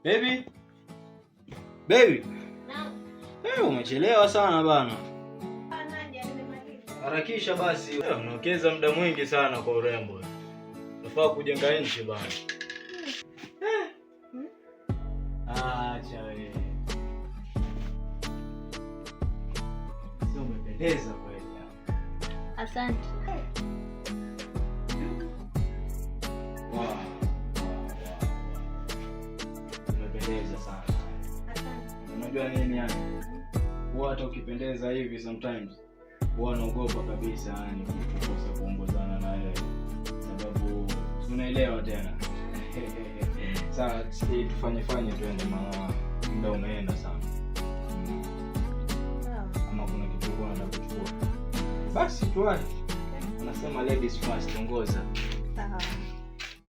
Baby. Baby. Naam. Umechelewa sana bana. Anaje nimemaliza. Harakisha basi. Unaongeza muda mwingi sana kwa urembo. Unafaa kujenga nchi bana. Acha wewe. Sio umependeza kweli. Asante. Wow. Umependeza sana. Asante. Unajua nini yani? Huwa hata ukipendeza hivi sometimes huwa naogopa kabisa yani kukosa kuongozana na wewe. Sababu unaelewa tena. Sasa tufanye tuende maana muda umeenda sana. Kama kuna kitu unataka kuchukua. Basi tuache. Anasema ladies first, ongoza.